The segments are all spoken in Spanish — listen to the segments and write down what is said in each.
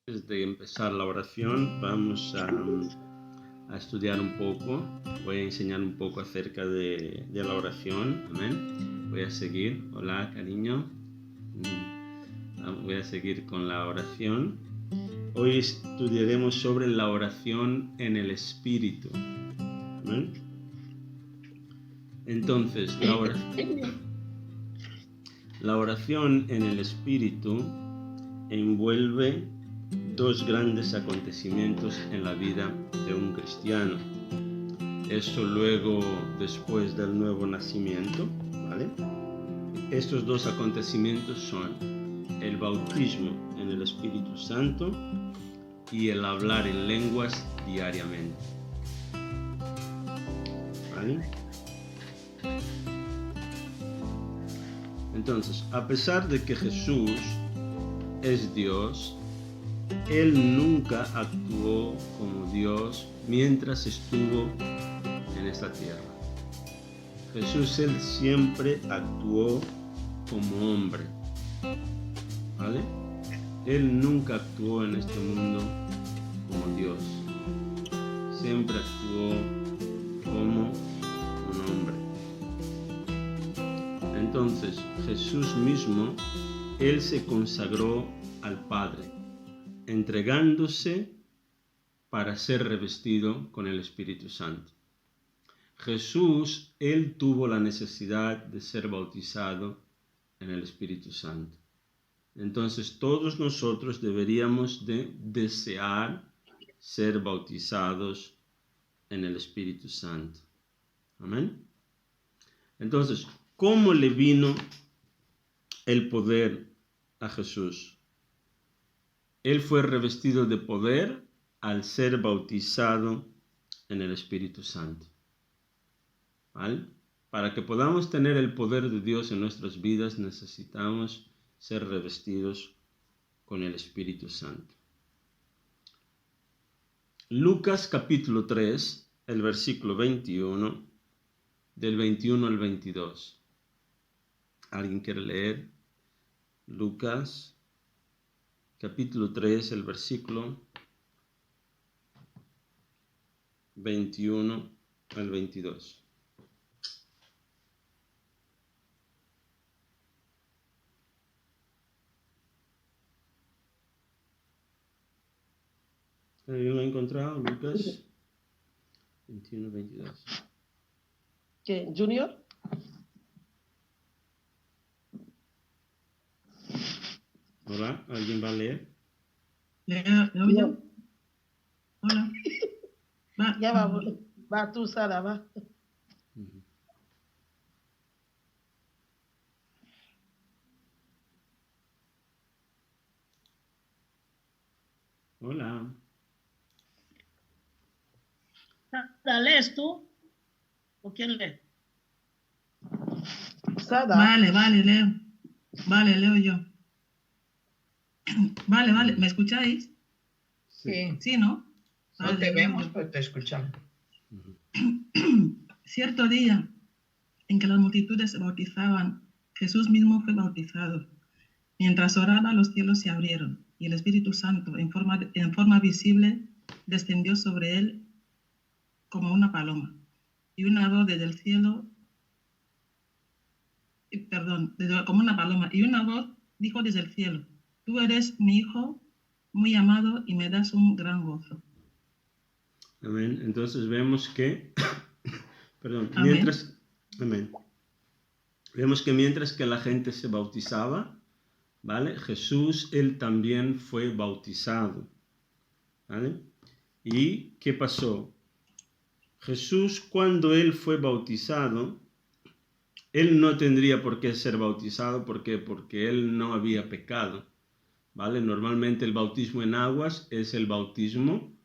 Antes de empezar la oración, vamos a estudiar un poco. Voy a enseñar un poco acerca de la oración. Amén. Voy a seguir. Hola, cariño. Voy a seguir con la oración. Hoy estudiaremos sobre la oración en el Espíritu. Amén. Entonces, la oración en el Espíritu envuelve dos grandes acontecimientos en la vida de un cristiano. Eso luego, después del nuevo nacimiento, ¿vale? Estos dos acontecimientos son el bautismo en el Espíritu Santo y el hablar en lenguas diariamente, ¿vale? Entonces, a pesar de que Jesús es Dios, Él nunca actuó como Dios mientras estuvo en esta tierra. Jesús, Él siempre actuó como hombre, ¿vale? Él nunca actuó en este mundo como Dios. Siempre actuó como un hombre. Entonces, Jesús mismo, Él se consagró al Padre, entregándose para ser revestido con el Espíritu Santo. Jesús, Él tuvo la necesidad de ser bautizado en el Espíritu Santo. Entonces, todos nosotros deberíamos de desear ser bautizados en el Espíritu Santo. Amén. Entonces, ¿cómo le vino el poder a Jesús? Él fue revestido de poder al ser bautizado en el Espíritu Santo. ¿Vale? Para que podamos tener el poder de Dios en nuestras vidas, necesitamos ser revestidos con el Espíritu Santo. Lucas capítulo 3, el versículo 21, del 21 al 22. ¿Alguien quiere leer? Lucas capítulo 3, el versículo 21 al 22. ¿Alguien lo ha encontrado? Lucas 21, 22. ¿Qué? ¿Junior? Hola, ¿alguien va a leer? ¿Leo yo? Hola. Va. Ya va tú, Sara, va. Hola. ¿La lees tú? ¿O quién lee? Sara. Vale, leo. Vale, leo yo. Vale. ¿Me escucháis? Sí. Sí, ¿no? No Vale, te leo vemos, yo. pero te escuchamos. Cierto día en que las multitudes se bautizaban, Jesús mismo fue bautizado. Mientras oraba, los cielos se abrieron y el Espíritu Santo, en forma visible, descendió sobre él como una paloma. Y una voz desde el cielo, como una paloma, y una voz dijo desde el cielo: tú eres mi Hijo muy amado y me das un gran gozo. Amén. Entonces vemos que, Amén. Vemos que mientras que la gente se bautizaba, ¿vale? Jesús, Él también fue bautizado, ¿vale? ¿Y qué pasó? Jesús, cuando Él fue bautizado, Él no tendría por qué ser bautizado. ¿Por qué? Porque Él no había pecado, ¿vale? Normalmente el bautismo en aguas es el bautismo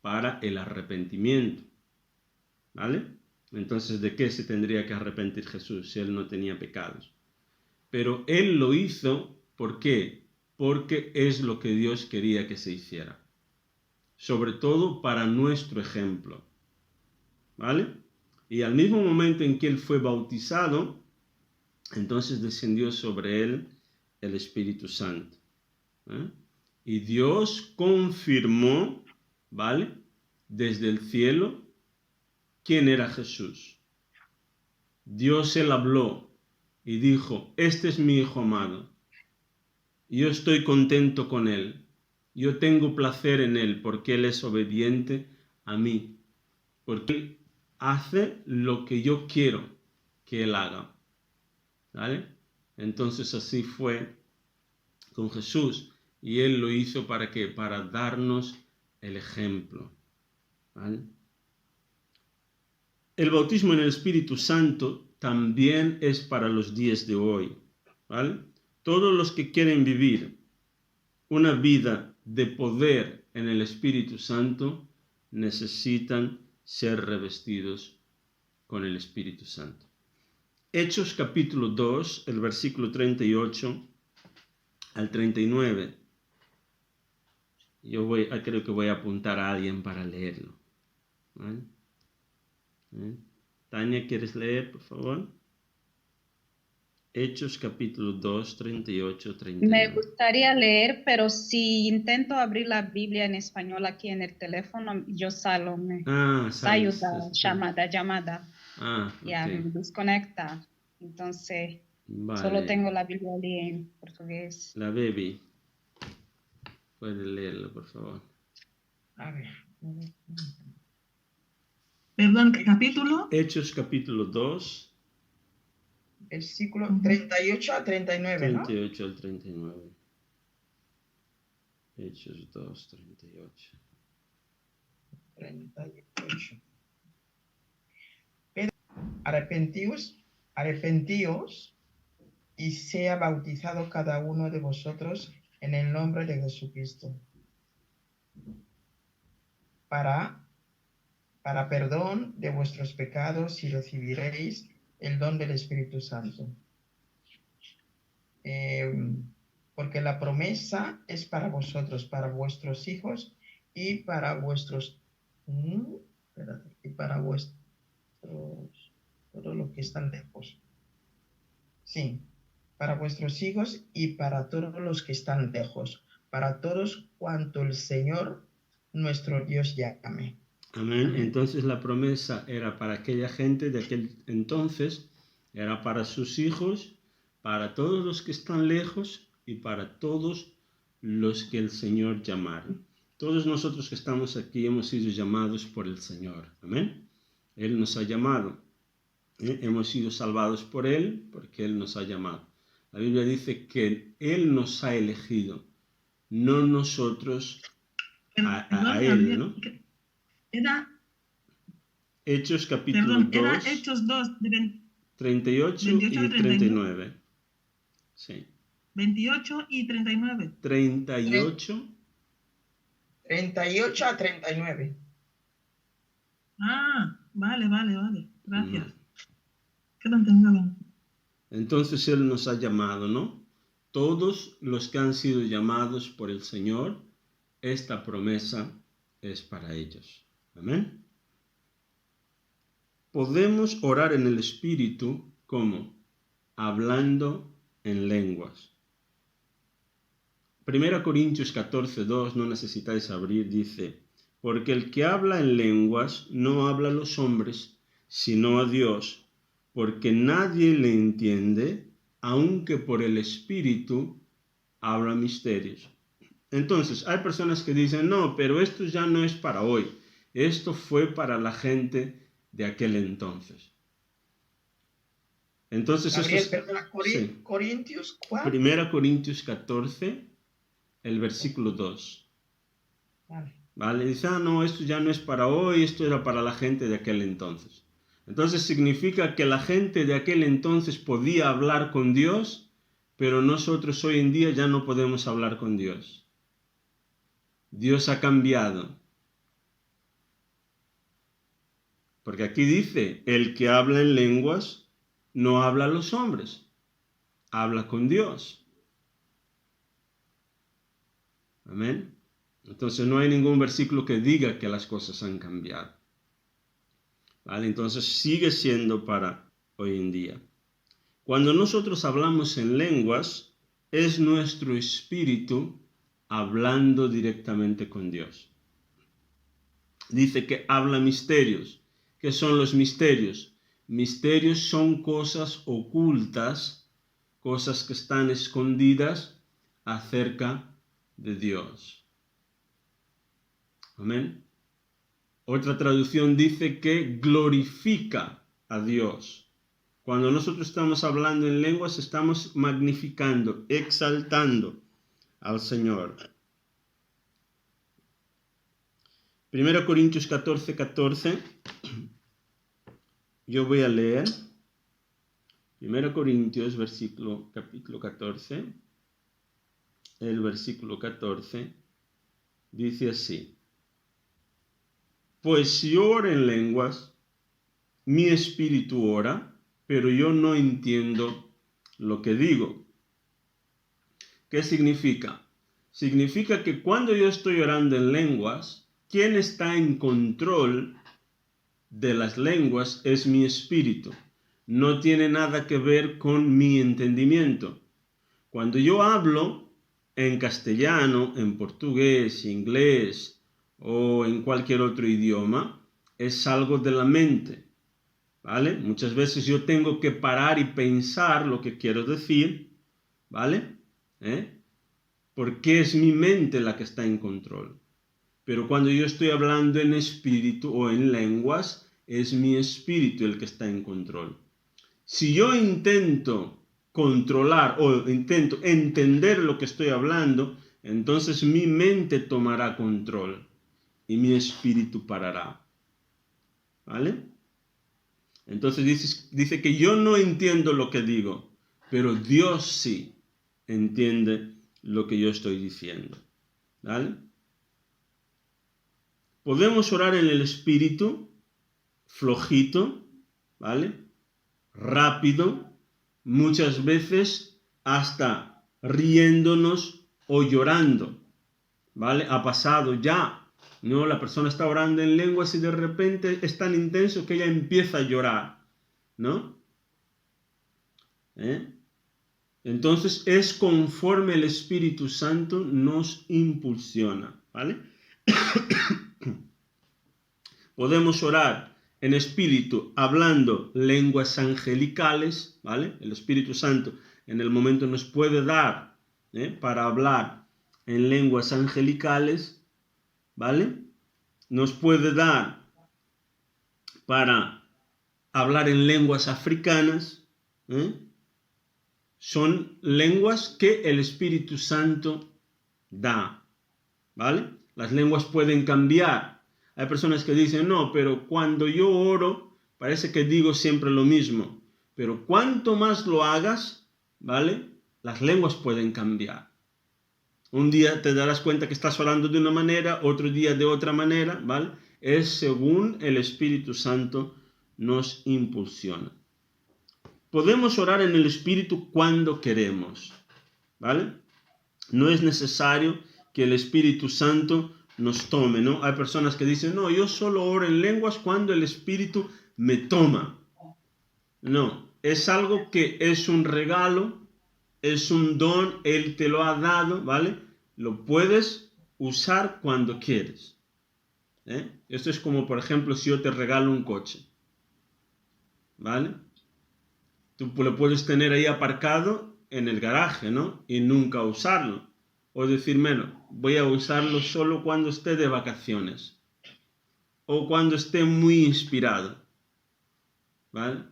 para el arrepentimiento, ¿vale? Entonces, ¿de qué se tendría que arrepentir Jesús si Él no tenía pecados? Pero Él lo hizo, ¿por qué? Porque es lo que Dios quería que se hiciera. Sobre todo para nuestro ejemplo, ¿vale? Y al mismo momento en que Él fue bautizado, entonces descendió sobre Él el Espíritu Santo, ¿eh? Y Dios confirmó, ¿vale? Desde el cielo, quién era Jesús. Dios él habló y dijo, este es mi Hijo amado. Yo estoy contento con él. Yo tengo placer en él porque él es obediente a mí. Porque él hace lo que yo quiero que él haga. ¿Vale? Entonces así fue con Jesús. Y él lo hizo ¿para qué? Para darnos el ejemplo. ¿Vale? El bautismo en el Espíritu Santo también es para los días de hoy. ¿Vale? Todos los que quieren vivir una vida de poder en el Espíritu Santo necesitan ser revestidos con el Espíritu Santo. Hechos capítulo 2, el versículo 38 al 39. Creo que voy a apuntar a alguien para leerlo. ¿Vale? Tania, ¿quieres leer, por favor? Hechos capítulo 2, 38, 39. Me gustaría leer, pero si intento abrir la Biblia en español aquí en el teléfono, yo salgo, me ayuda, llamada. Ya, Okay. me desconecta. Entonces, Vale. solo tengo la Biblia ahí en portugués. La baby. Puede leerlo, por favor. A ver. Perdón, ¿qué capítulo? Hechos capítulo 2, Versículo 38 a 39, ¿no? 38 al 39. Hechos 2, 38. 38. Pedro, arrepentíos y sea bautizado cada uno de vosotros en el nombre de Jesucristo para perdón de vuestros pecados y recibiréis el don del Espíritu Santo. Porque la promesa es para vosotros, para vuestros hijos y para vuestros todos los que están lejos. Sí, para vuestros hijos y para todos los que están lejos, para todos cuanto el Señor nuestro Dios llame. Amén. Entonces la promesa era para aquella gente de aquel entonces, era para sus hijos, para todos los que están lejos y para todos los que el Señor llamara. Todos nosotros que estamos aquí hemos sido llamados por el Señor. Amén. Él nos ha llamado. Hemos sido salvados por Él porque Él nos ha llamado. La Biblia dice que Él nos ha elegido, no nosotros a Él, ¿no? Era, Hechos capítulo 2, era Hechos 2, 38 28 y al 39. Sí. 28 y 39. 38. 38 a 39. Vale. Gracias. Que lo entiendo bien. Entonces Él nos ha llamado, ¿no? Todos los que han sido llamados por el Señor, esta promesa es para ellos. Amén. Podemos orar en el Espíritu, ¿cómo? Hablando en lenguas. 1 Corintios 14, 2, no necesitáis abrir, dice, porque el que habla en lenguas no habla a los hombres, sino a Dios, porque nadie le entiende, aunque por el Espíritu habla misterios. Entonces, hay personas que dicen, no, pero esto ya no es para hoy. Esto fue para la gente de aquel entonces. Entonces, Gabriel, perdona, sí. Corintios 4. 1 Corintios 14, el versículo 2. Vale, dice, no, esto ya no es para hoy, esto era para la gente de aquel entonces. Entonces significa que la gente de aquel entonces podía hablar con Dios, pero nosotros hoy en día ya no podemos hablar con Dios. Dios ha cambiado. Porque aquí dice, el que habla en lenguas no habla a los hombres, habla con Dios. Amén. Entonces no hay ningún versículo que diga que las cosas han cambiado. ¿Vale? Entonces sigue siendo para hoy en día. Cuando nosotros hablamos en lenguas, es nuestro espíritu hablando directamente con Dios. Dice que habla misterios. ¿Qué son los misterios? Misterios son cosas ocultas, cosas que están escondidas acerca de Dios. Amén. Otra traducción dice que glorifica a Dios. Cuando nosotros estamos hablando en lenguas, estamos magnificando, exaltando al Señor. 1 Corintios 14, 14. Yo voy a leer. 1 Corintios, capítulo 14. El versículo 14 dice así. Pues si yo oro en lenguas, mi espíritu ora, pero yo no entiendo lo que digo. ¿Qué significa? Significa que cuando yo estoy orando en lenguas, quien está en control de las lenguas es mi espíritu. No tiene nada que ver con mi entendimiento. Cuando yo hablo en castellano, en portugués, inglés o en cualquier otro idioma, es algo de la mente, ¿vale? Muchas veces yo tengo que parar y pensar lo que quiero decir, ¿vale? Porque es mi mente la que está en control. Pero cuando yo estoy hablando en espíritu o en lenguas, es mi espíritu el que está en control. Si yo intento controlar o intento entender lo que estoy hablando, entonces mi mente tomará control y mi espíritu parará. ¿Vale? Entonces dice que yo no entiendo lo que digo, pero Dios sí entiende lo que yo estoy diciendo. ¿Vale? Podemos orar en el espíritu, flojito, ¿vale? Rápido, muchas veces hasta riéndonos o llorando, ¿vale? Ha pasado ya, ¿no? La persona está orando en lenguas y de repente es tan intenso que ella empieza a llorar, ¿no? Entonces es conforme el Espíritu Santo nos impulsiona, ¿vale? Podemos orar en espíritu hablando lenguas angelicales, ¿vale? El Espíritu Santo en el momento nos puede dar para hablar en lenguas angelicales, ¿vale? Nos puede dar para hablar en lenguas africanas, Son lenguas que el Espíritu Santo da, ¿vale? Las lenguas pueden cambiar. Hay personas que dicen, no, pero cuando yo oro, parece que digo siempre lo mismo. Pero cuanto más lo hagas, ¿vale? Las lenguas pueden cambiar. Un día te darás cuenta que estás orando de una manera, otro día de otra manera, ¿vale? Es según el Espíritu Santo nos impulsiona. Podemos orar en el Espíritu cuando queremos, ¿vale? No es necesario que el Espíritu Santo nos tome, ¿no? Hay personas que dicen, no, yo solo oro en lenguas cuando el Espíritu me toma. No, es algo que es un regalo, es un don, Él te lo ha dado, ¿vale? Lo puedes usar cuando quieres. Esto es como, por ejemplo, si yo te regalo un coche, ¿vale? Tú lo puedes tener ahí aparcado en el garaje, ¿no? Y nunca usarlo. O decir, bueno, voy a usarlo solo cuando esté de vacaciones. O cuando esté muy inspirado. ¿Vale?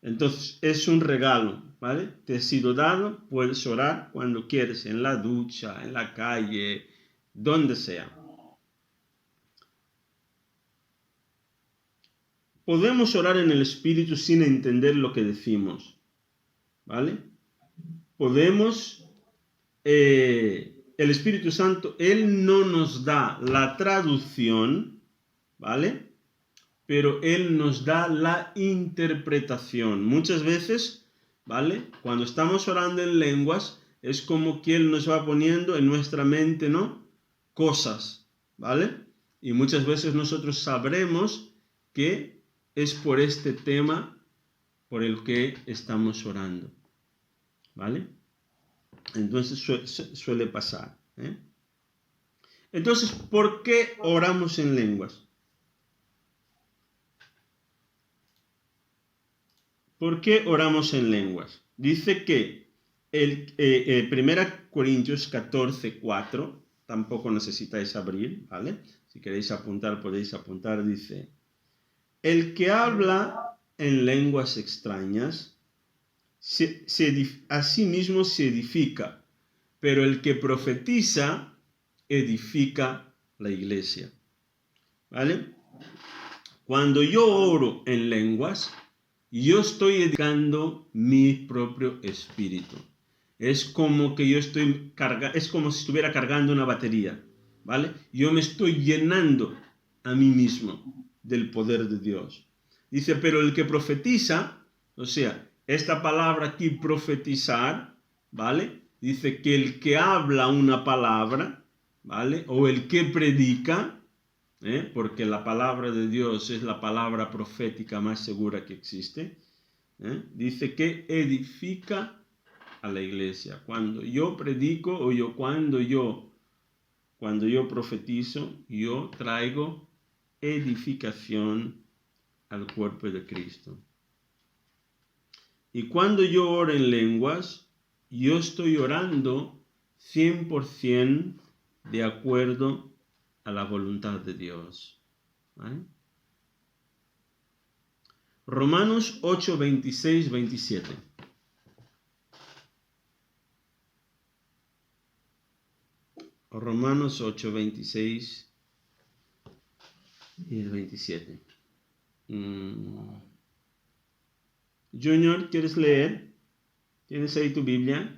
Entonces, es un regalo, ¿vale? Te ha sido dado, puedes orar cuando quieres, en la ducha, en la calle, donde sea. Podemos orar en el Espíritu sin entender lo que decimos, ¿vale? Podemos, el Espíritu Santo, Él no nos da la traducción, ¿vale? Pero Él nos da la interpretación. Muchas veces, ¿vale? Cuando estamos orando en lenguas, es como que Él nos va poniendo en nuestra mente, ¿no? Cosas, ¿vale? Y muchas veces nosotros sabremos que es por este tema por el que estamos orando, ¿vale? Entonces suele pasar. Entonces, ¿por qué oramos en lenguas? ¿Por qué oramos en lenguas? Dice que 1 Corintios 14, 4, tampoco necesitáis abrir, ¿vale? Si queréis apuntar, podéis apuntar, dice: el que habla en lenguas extrañas, a sí mismo se edifica, pero el que profetiza, edifica la iglesia. ¿Vale? Cuando yo oro en lenguas, yo estoy edificando mi propio espíritu. Es como que yo es como si estuviera cargando una batería, ¿vale? Yo me estoy llenando a mí mismo del poder de Dios. Dice, pero el que profetiza, o sea, esta palabra aquí, profetizar, ¿vale? Dice que el que habla una palabra, ¿vale? O el que predica, porque la palabra de Dios es la palabra profética más segura que existe, dice que edifica a la iglesia. Cuando yo predico o cuando yo profetizo, yo traigo edificación al cuerpo de Cristo. Y cuando yo oro en lenguas, yo estoy orando 100% de acuerdo a la voluntad de Dios. ¿Vale? Romanos 8, 26, 27. Romanos 8, 26 y el 27. Junior, ¿quieres leer? ¿Tienes ahí tu Biblia?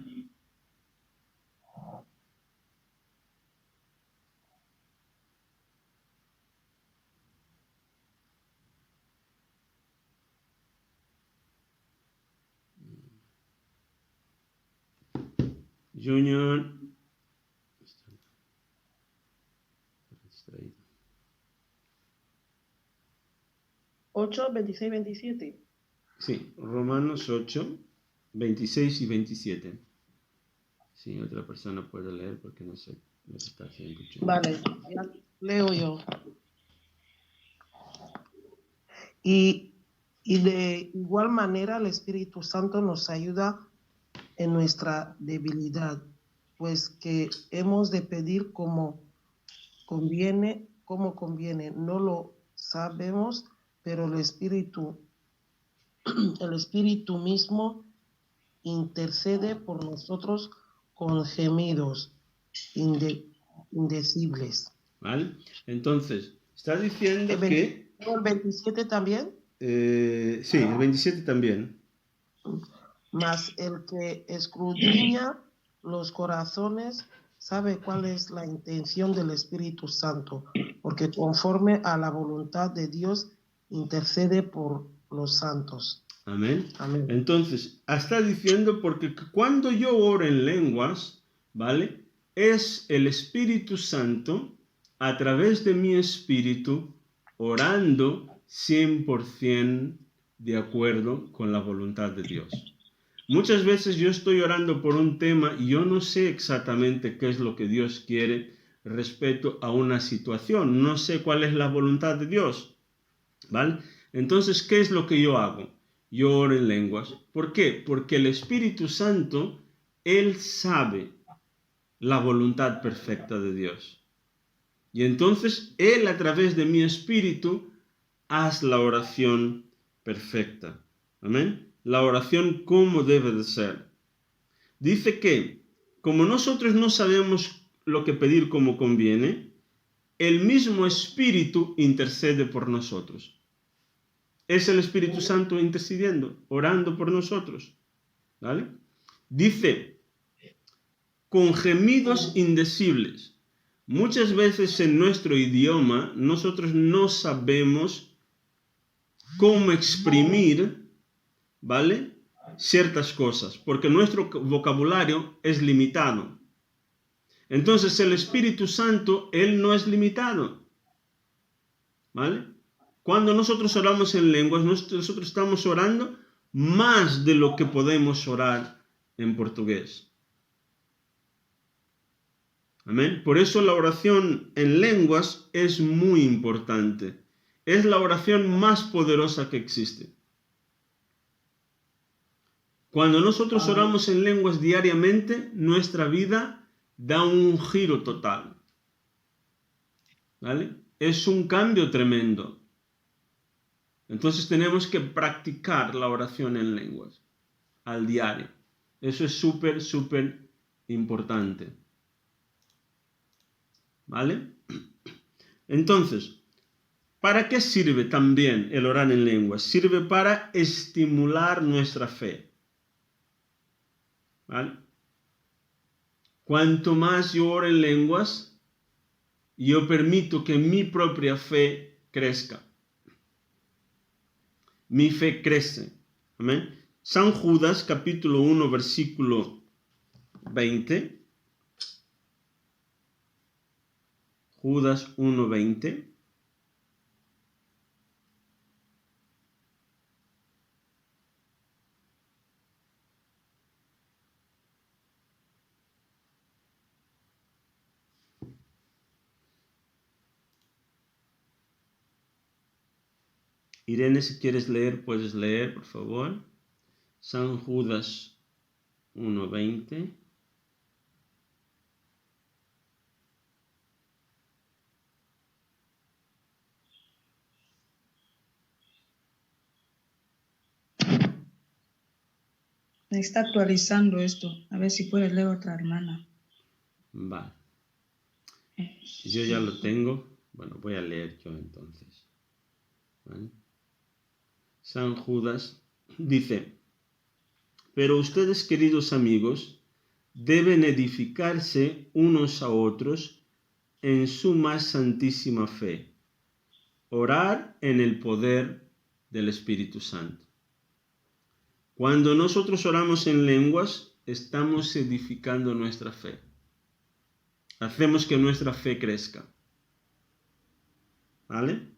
Junior. 8, 26, 27. Sí, Romanos 8, 26 y 27. Sí, otra persona puede leer porque no sé lo que está haciendo. Vale, ya leo yo. Y de igual manera el Espíritu Santo nos ayuda en nuestra debilidad, pues que hemos de pedir como conviene, no lo sabemos, pero el Espíritu mismo intercede por nosotros con gemidos indecibles. ¿Vale? Entonces, está diciendo que... ¿El 27 también? Sí, el 27 también. Mas el que escudriña los corazones sabe cuál es la intención del Espíritu Santo, porque conforme a la voluntad de Dios intercede por los santos. Amén. Amén. Entonces, está diciendo porque cuando yo oro en lenguas, ¿vale? Es el Espíritu Santo a través de mi espíritu orando 100% de acuerdo con la voluntad de Dios. Muchas veces yo estoy orando por un tema y yo no sé exactamente qué es lo que Dios quiere respecto a una situación. No sé cuál es la voluntad de Dios, ¿vale? Entonces, ¿qué es lo que yo hago? Yo oro en lenguas. ¿Por qué? Porque el Espíritu Santo, Él sabe la voluntad perfecta de Dios. Y entonces, Él a través de mi espíritu, hace la oración perfecta. Amén. La oración como debe de ser. Dice que, como nosotros no sabemos lo que pedir como conviene, el mismo Espíritu intercede por nosotros. Es el Espíritu Santo intercediendo, orando por nosotros. ¿Vale? Dice, con gemidos indecibles. Muchas veces en nuestro idioma nosotros no sabemos cómo exprimir, ¿vale?, ciertas cosas, porque nuestro vocabulario es limitado. Entonces el Espíritu Santo, Él no es limitado. ¿Vale? Cuando nosotros oramos en lenguas, nosotros estamos orando más de lo que podemos orar en portugués. Amén. Por eso la oración en lenguas es muy importante. Es la oración más poderosa que existe. Cuando nosotros oramos en lenguas diariamente, nuestra vida da un giro total. ¿Vale? Es un cambio tremendo. Entonces tenemos que practicar la oración en lenguas al diario. Eso es súper, súper importante. ¿Vale? Entonces, ¿para qué sirve también el orar en lenguas? Sirve para estimular nuestra fe. ¿Vale? Cuanto más yo oro en lenguas, yo permito que mi propia fe crezca. Mi fe crece. Amén. San Judas, capítulo 1, versículo 20. Judas 1:20. Irene, si quieres leer, puedes leer, por favor. San Judas 1:20. Me está actualizando esto. A ver si puedes leer otra hermana. Vale. Yo ya lo tengo. Bueno, voy a leer yo entonces. ¿Vale? San Judas dice: pero ustedes, queridos amigos, deben edificarse unos a otros en su más santísima fe. Orar en el poder del Espíritu Santo. Cuando nosotros oramos en lenguas, estamos edificando nuestra fe. Hacemos que nuestra fe crezca. ¿Vale?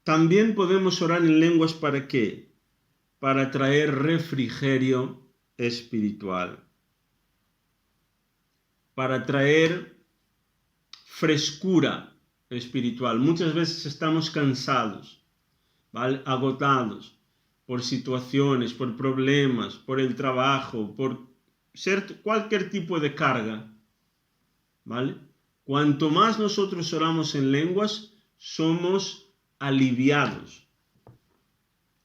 También podemos orar en lenguas ¿para qué? Para traer refrigerio espiritual. Para traer frescura espiritual. Muchas veces estamos cansados, ¿vale? Agotados por situaciones, por problemas, por el trabajo, por cualquier tipo de carga, ¿vale? Cuanto más nosotros oramos en lenguas, somos aliviados.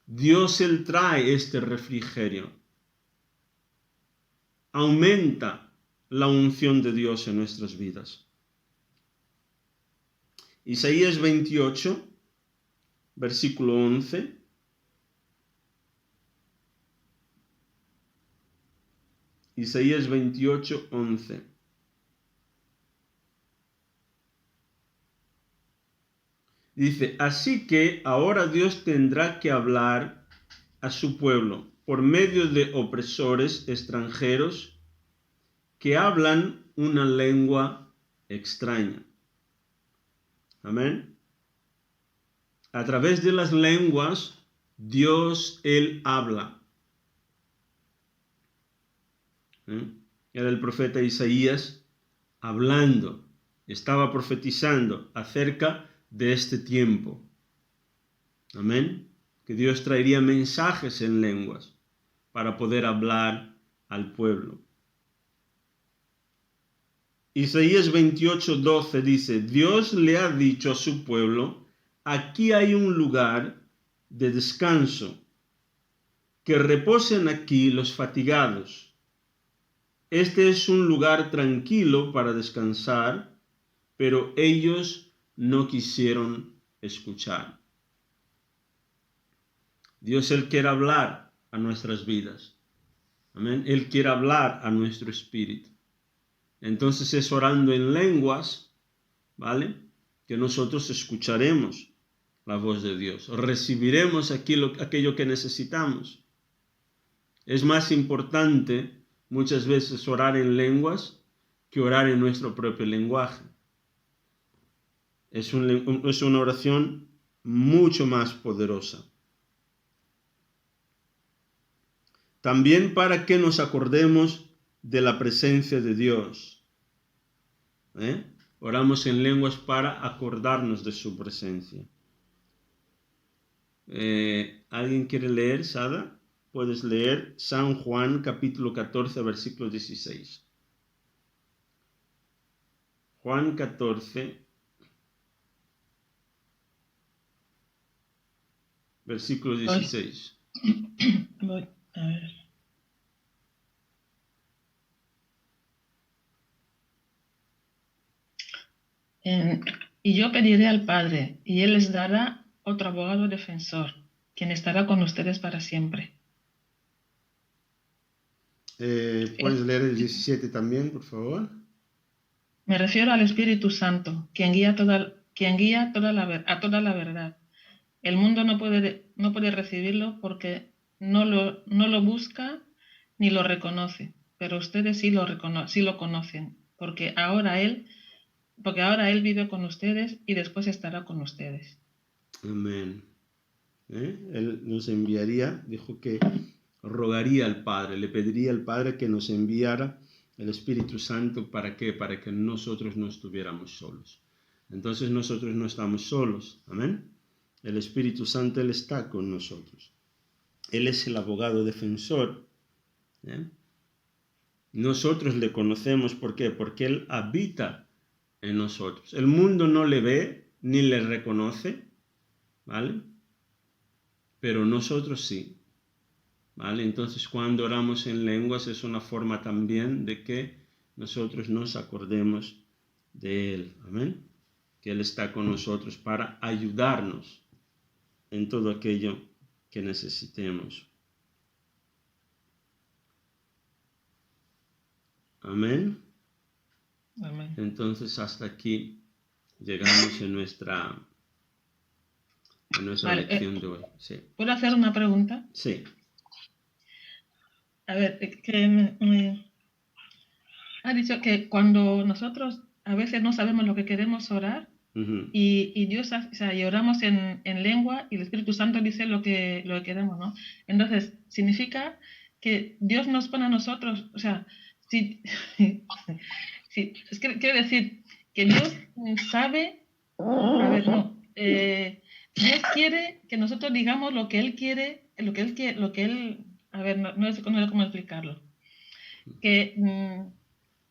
Dios, Él trae este refrigerio. Aumenta la unción de Dios en nuestras vidas. Isaías 28, versículo 11. Isaías 28, 11. Dice: así que ahora Dios tendrá que hablar a su pueblo por medio de opresores extranjeros que hablan una lengua extraña. Amén. A través de las lenguas, Dios, Él habla. Era el profeta Isaías hablando, estaba profetizando acerca de este tiempo. Amén. Que Dios traería mensajes en lenguas para poder hablar al pueblo. Isaías 28:12 dice: Dios le ha dicho a su pueblo: aquí hay un lugar de descanso, que reposen aquí los fatigados. Este es un lugar tranquilo para descansar, pero ellos no quisieron escuchar. Dios, Él quiere hablar a nuestras vidas. Amén. Él quiere hablar a nuestro espíritu. Entonces es orando en lenguas, ¿vale?, que nosotros escucharemos la voz de Dios. Recibiremos aquello que necesitamos. Es más importante muchas veces orar en lenguas que orar en nuestro propio lenguaje. Es una oración mucho más poderosa. También para que nos acordemos de la presencia de Dios. Oramos en lenguas para acordarnos de su presencia. ¿Alguien quiere leer, Sada? Puedes leer San Juan capítulo 14, versículo 16. Juan 14, versículo 16. Voy a ver. Y yo pediré al Padre, y Él les dará otro abogado defensor, quien estará con ustedes para siempre. ¿Puedes leer el 17 también, por favor? Me refiero al Espíritu Santo, quien guía a toda la verdad. El mundo no puede recibirlo porque no lo busca ni lo reconoce, pero ustedes sí lo conocen, porque ahora Él vive con ustedes y después estará con ustedes. Amén. Él nos enviaría, dijo que rogaría al Padre, le pediría al Padre que nos enviara el Espíritu Santo. ¿Para qué? Para que nosotros no estuviéramos solos. Entonces nosotros no estamos solos. Amén. El Espíritu Santo, Él está con nosotros. Él es el abogado defensor. Nosotros le conocemos, ¿por qué? Porque Él habita en nosotros. El mundo no le ve ni le reconoce, ¿vale? Pero nosotros sí, ¿vale? Entonces cuando oramos en lenguas es una forma también de que nosotros nos acordemos de Él, amén. Que Él está con nosotros para ayudarnos en todo aquello que necesitemos. Amén. Amén. Entonces hasta aquí llegamos en nuestra Vale, lección de hoy. Sí. ¿Puedo hacer una pregunta? Sí. A ver, ha dicho que cuando nosotros a veces no sabemos lo que queremos orar, y Dios, y oramos en lengua y el Espíritu Santo dice lo que queremos, ¿no? Entonces, significa que Dios nos pone a nosotros, o sea, quiero decir que Dios sabe, Dios quiere que nosotros digamos lo que Él quiere, a ver, no sé cómo explicarlo. Que,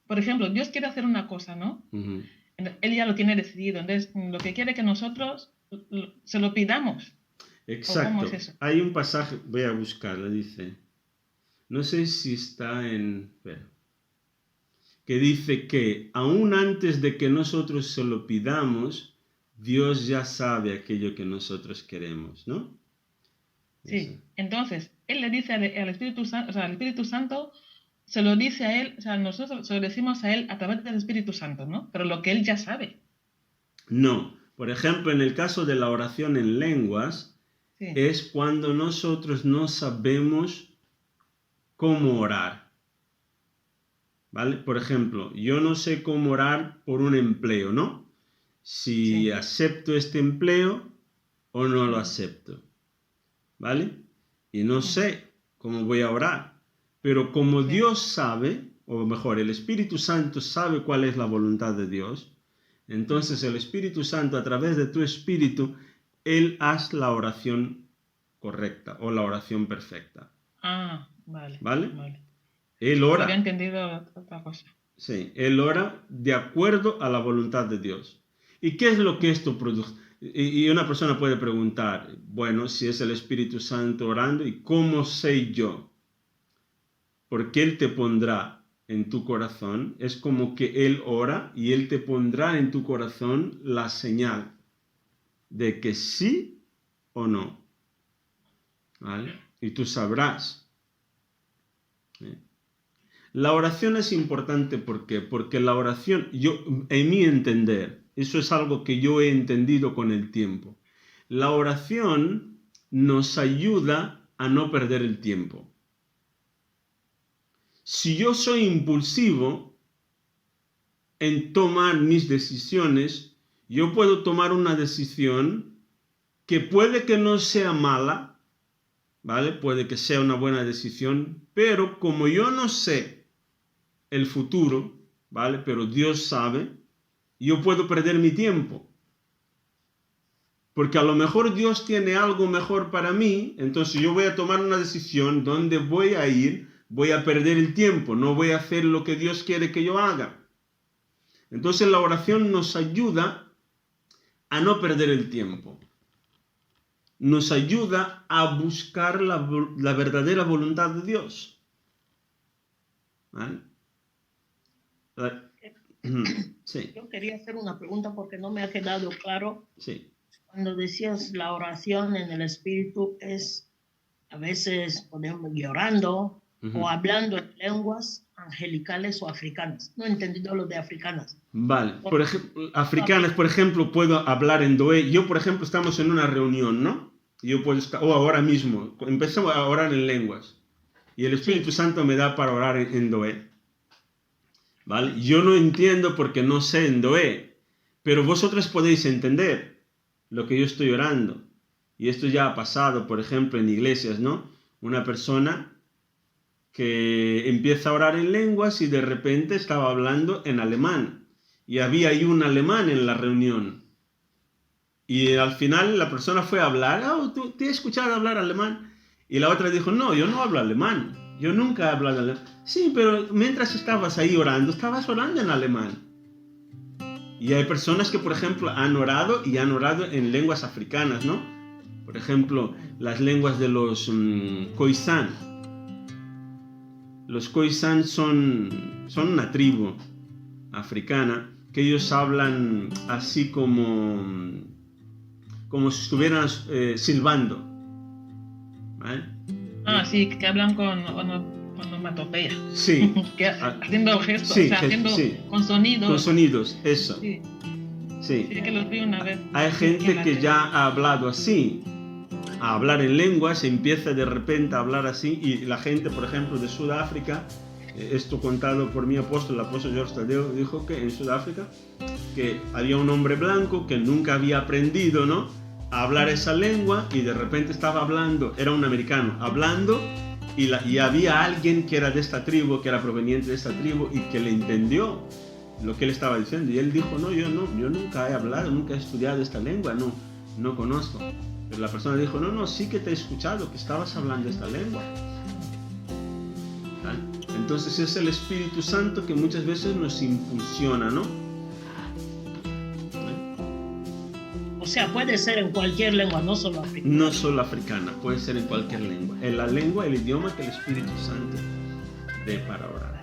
por ejemplo, Dios quiere hacer una cosa, ¿no? Él ya lo tiene decidido, entonces lo que quiere que nosotros se lo pidamos. Exacto. ¿Cómo es eso? Hay un pasaje, voy a buscarlo, dice, no sé si está que dice que aún antes de que nosotros se lo pidamos, Dios ya sabe aquello que nosotros queremos, ¿no? Sí, eso. Entonces, Él le dice al Espíritu Santo, o sea, al Espíritu Santo se lo dice a Él, o sea, nosotros se lo decimos a Él a través del Espíritu Santo, ¿no? Pero lo que Él ya sabe. No, por ejemplo, en el caso de la oración en lenguas, Sí. Es cuando nosotros no sabemos cómo orar. ¿Vale? Por ejemplo, yo no sé cómo orar por un empleo, ¿no? Si acepto este empleo o no lo acepto. ¿Vale? Y no sé cómo voy a orar. Pero como Dios sabe, o mejor, el Espíritu Santo sabe cuál es la voluntad de Dios, entonces el Espíritu Santo, a través de tu espíritu, Él hace la oración correcta o la oración perfecta. Ah, vale. ¿Vale? Él ora. Había entendido otra cosa. Sí, Él ora de acuerdo a la voluntad de Dios. ¿Y qué es lo que esto produce? Y una persona puede preguntar, bueno, si es el Espíritu Santo orando, ¿y cómo sé yo? Porque Él te pondrá en tu corazón, es como que Él ora y Él te pondrá en tu corazón la señal de que sí o no. ¿Vale? Y tú sabrás. La oración es importante, ¿por qué? Porque la oración, en mi entender, eso es algo que yo he entendido con el tiempo. La oración nos ayuda a no perder el tiempo. Si yo soy impulsivo en tomar mis decisiones, yo puedo tomar una decisión que puede que no sea mala, ¿vale? Puede que sea una buena decisión, pero como yo no sé el futuro, ¿vale? Pero Dios sabe. Yo puedo perder mi tiempo. Porque a lo mejor Dios tiene algo mejor para mí, entonces yo voy a tomar una decisión donde voy a ir, voy a perder el tiempo, no voy a hacer lo que Dios quiere que yo haga. Entonces la oración nos ayuda a no perder el tiempo. Nos ayuda a buscar la verdadera voluntad de Dios. ¿Vale? Sí. Yo quería hacer una pregunta porque no me ha quedado claro. Sí. Cuando decías la oración en el Espíritu es a veces podemos llorando o hablando en lenguas angelicales o africanas. No he entendido lo de africanas. Vale, por ejemplo, africanas, por ejemplo, puedo hablar en Doé. Yo, por ejemplo, estamos en una reunión, ¿no? Yo puedo estar, o ahora mismo, empezamos a orar en lenguas. Y el Espíritu Santo me da para orar en Doé. ¿Vale? Yo no entiendo porque no sé en Doé, pero vosotros podéis entender lo que yo estoy orando. Y esto ya ha pasado, por ejemplo, en iglesias, ¿no? Una persona que empieza a orar en lenguas y de repente estaba hablando en alemán. Y había ahí un alemán en la reunión. Y al final la persona fue a hablar, ¿te he escuchado hablar alemán? Y la otra dijo, no, yo no hablo alemán. Yo nunca he hablado alemán. Sí, pero mientras estabas ahí orando, estabas orando en alemán. Y hay personas que, por ejemplo, han orado y han orado en lenguas africanas, ¿no? Por ejemplo, las lenguas de los Khoisan. Los Khoisan son una tribu africana que ellos hablan así como si estuvieran silbando. ¿Vale? Sí, que hablan con onomatopeya. Sí. Haciendo gestos, sí, con sonidos. Con sonidos, eso. Sí. Sí. Sí, que los vi una vez. Hay gente que ya ha hablado así, a hablar en lenguas, empieza de repente a hablar así, y la gente, por ejemplo, de Sudáfrica, esto contado por mi apóstol, el apóstol George Tadeo, dijo que en Sudáfrica que había un hombre blanco que nunca había aprendido, ¿no?, a hablar esa lengua, y de repente estaba hablando, era un americano, hablando, y había alguien que era de esta tribu, que era proveniente de esta tribu, y que le entendió lo que él estaba diciendo, y él dijo, yo nunca he hablado, nunca he estudiado esta lengua, no conozco. Pero la persona dijo, no, sí que te he escuchado, que estabas hablando esta lengua. ¿Vale? Entonces es el Espíritu Santo que muchas veces nos impulsiona, ¿no? O sea, puede ser en cualquier lengua, no solo africana. No solo africana, puede ser en cualquier lengua. En la lengua, el idioma que el Espíritu Santo dé para orar.